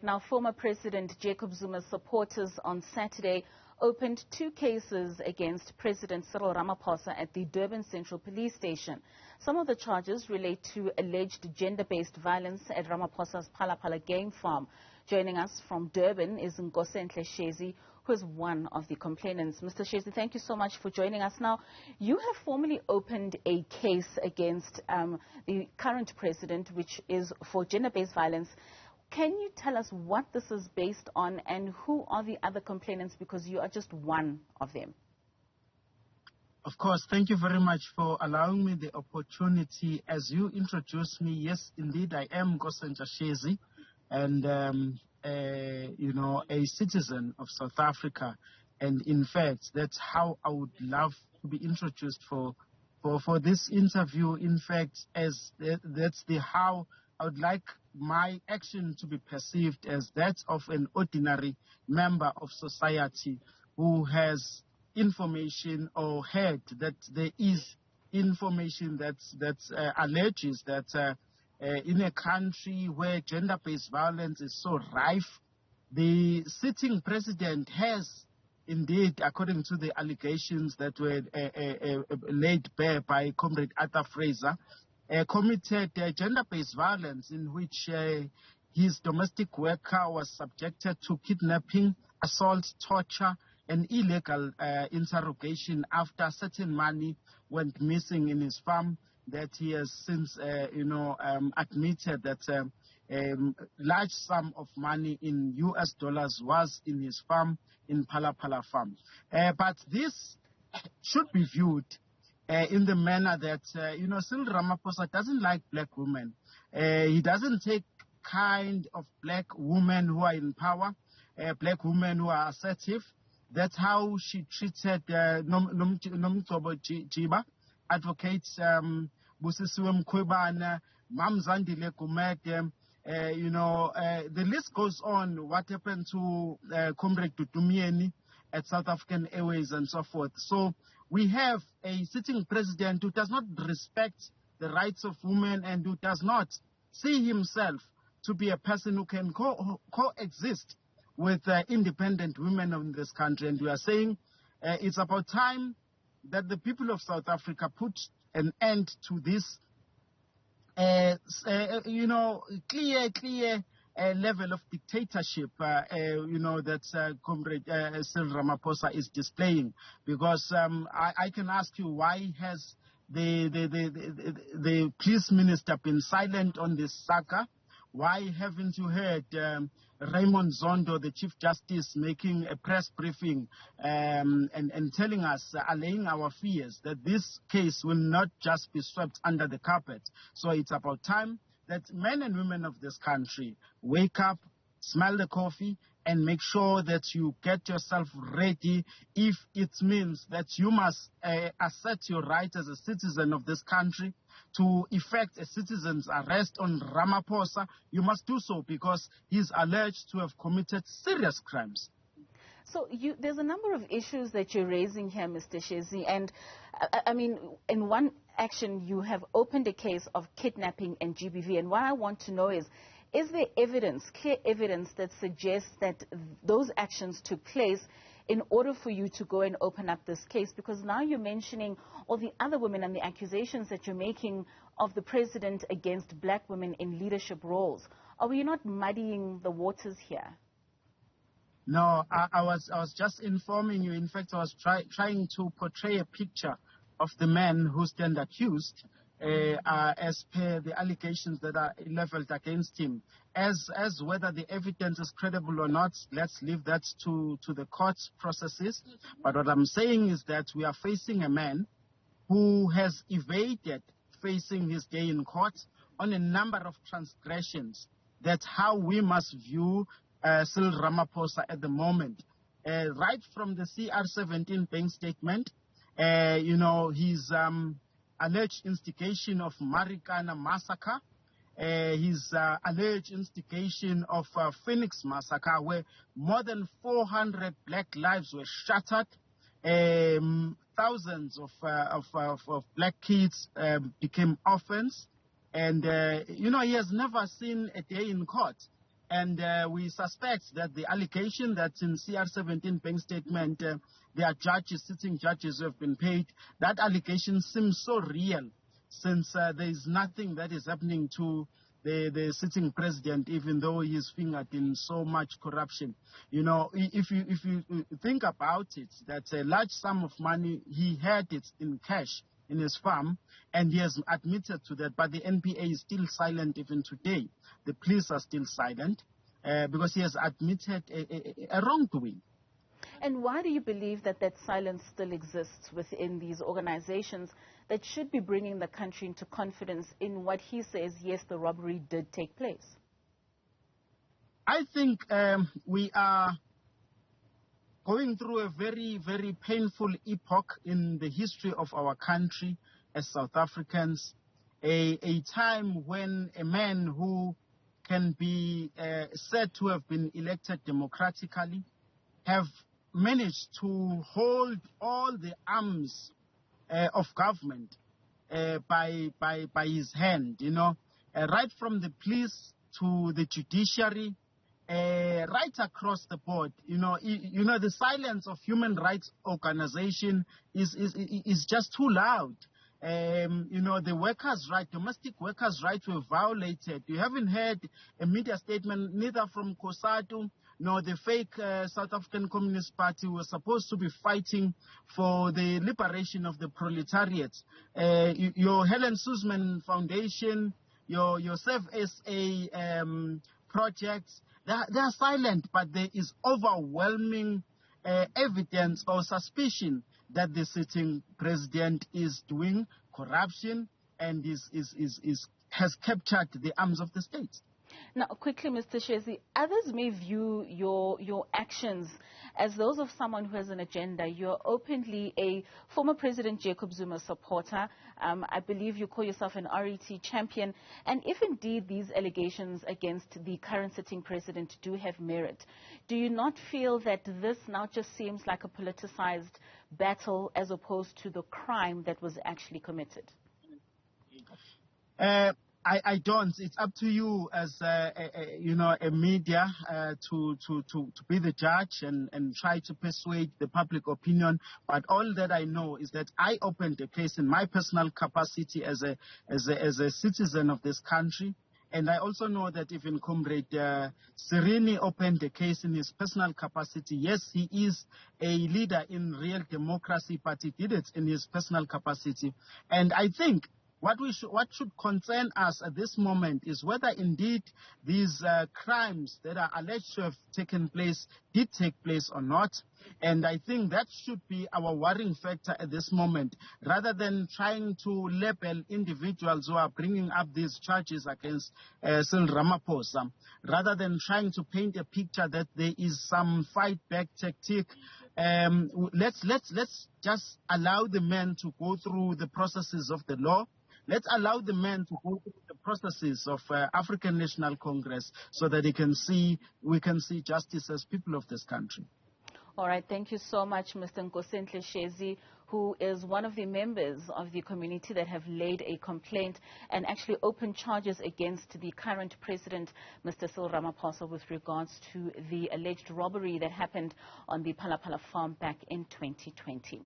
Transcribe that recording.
Now, former President Jacob Zuma's supporters on Saturday opened 2 cases against President Cyril Ramaphosa at the Durban Central police station. Some of the charges relate to alleged gender-based violence at Ramaphosa's Phala game farm. Joining us from Durban is Nkosenhle Shezi, who is one of the complainants. Mr. Shezi, thank you so much for joining us. Now, you have formally opened a case against the current president, which is for gender-based violence. Can you tell us what this is based on and who are the other complainants, because you are just one of them? Of course, thank you very much for allowing me the opportunity. As you introduced me, yes, indeed, I am Nkosenhle Shezi, and a citizen of South Africa. And in fact, that's how I would love to be introduced for this interview. In fact, as that's how I would like my action to be perceived, as that of an ordinary member of society who has information or heard that there is information that alleges that in a country where gender-based violence is so rife, the sitting president has indeed, according to the allegations that were laid bare by Comrade Arthur Fraser, committed gender-based violence in which his domestic worker was subjected to kidnapping, assault, torture, and illegal interrogation after certain money went missing in his farm, that he has since admitted that large sum of money in US dollars was in his farm, in Phala farm. But this should be viewed in the manner that, Cyril Ramaphosa doesn't like black women. He doesn't take kind of black women who are in power, black women who are assertive. That's how she treated Nomtobo Jiba, advocates Busisiwe Mkhwebane, Mamzandile Gumede, the list goes on. What happened to Comrade Dudumieni at South African Airways and so forth. So we have a sitting president who does not respect the rights of women and who does not see himself to be a person who can coexist with independent women in this country. And we are saying it's about time that the people of South Africa put an end to this clear level of dictatorship, that Comrade Cyril Ramaphosa is displaying. Because I can ask you, why has the police minister been silent on this saga? Why haven't you heard Raymond Zondo, the Chief Justice, making a press briefing and telling us, allaying our fears that this case will not just be swept under the carpet? So it's about time that men and women of this country wake up, smell the coffee, and make sure that you get yourself ready if it means that you must assert your right as a citizen of this country to effect a citizen's arrest on Ramaphosa. You must do so because he's alleged to have committed serious crimes. So there's a number of issues that you're raising here, Mr. Shezi, and I mean, in one action you have opened a case of kidnapping and GBV, and what I want to know is there evidence, clear evidence, that suggests that those actions took place in order for you to go and open up this case? Because now you're mentioning all the other women and the accusations that you're making of the president against black women in leadership roles. Are we not muddying the waters here? No, I was just informing you. In fact, I was trying to portray a picture of the men who stand accused as per the allegations that are leveled against him. As whether the evidence is credible or not, let's leave that to the court processes. But what I'm saying is that we are facing a man who has evaded facing his day in court on a number of transgressions. That's how we must view Cyril Ramaphosa at the moment. Right from the CR17 bank statement, his alleged instigation of Marikana massacre, his alleged instigation of Phoenix massacre, where more than 400 black lives were shattered, thousands of black kids became orphans, and he has never seen a day in court. And we suspect that the allegation that in CR17 bank statement there are judges, sitting judges who have been paid, that allegation seems so real, since there is nothing that is happening to the sitting president, even though he is fingered in so much corruption. You know, if you think about it, that a large sum of money, he had it in cash in his farm, and he has admitted to that, but the NPA is still silent even today. The police are still silent because he has admitted a wrongdoing. And why do you believe that that silence still exists within these organizations that should be bringing the country into confidence in what he says, yes, the robbery did take place? I think we are going through a very, very painful epoch in the history of our country as South Africans, a time when a man who can be said to have been elected democratically have managed to hold all the arms of government by his hand, you know, right from the police to the judiciary, right across the board. You know, the silence of human rights organization is just too loud. You know, the workers' right, domestic workers' rights were violated. You haven't heard a media statement neither from COSATU nor the fake South African Communist Party, who was supposed to be fighting for the liberation of the proletariat. Your Helen Suzman Foundation, your Save SA projects, they are silent, but there is overwhelming evidence or suspicion that the sitting president is doing corruption and has captured the arms of the state. Now, quickly, Mr. Shezi, others may view your actions as those of someone who has an agenda. You're openly a former President Jacob Zuma supporter. I believe you call yourself an RET champion. And if indeed these allegations against the current sitting president do have merit, do you not feel that this now just seems like a politicized battle as opposed to the crime that was actually committed? I don't. It's up to you as a media to be the judge and try to persuade the public opinion. But all that I know is that I opened a case in my personal capacity as a citizen of this country. And I also know that even Comrade Sirini opened a case in his personal capacity. Yes, he is a leader in real democracy, but he did it in his personal capacity. And I think what should concern us at this moment is whether indeed these crimes that are alleged to have taken place did take place or not. And I think that should be our worrying factor at this moment, rather than trying to label individuals who are bringing up these charges against Cyril Ramaphosa, rather than trying to paint a picture that there is some fight back tactic. Let's just allow the men to go through the processes of the law. Let's allow the men to go through the processes of African National Congress so that we can see justice as people of this country. All right. Thank you so much, Mr. Nkosenhle Shezi, who is one of the members of the community that have laid a complaint and actually opened charges against the current president, Mr. Cyril Ramaphosa, with regards to the alleged robbery that happened on the Phala farm back in 2020.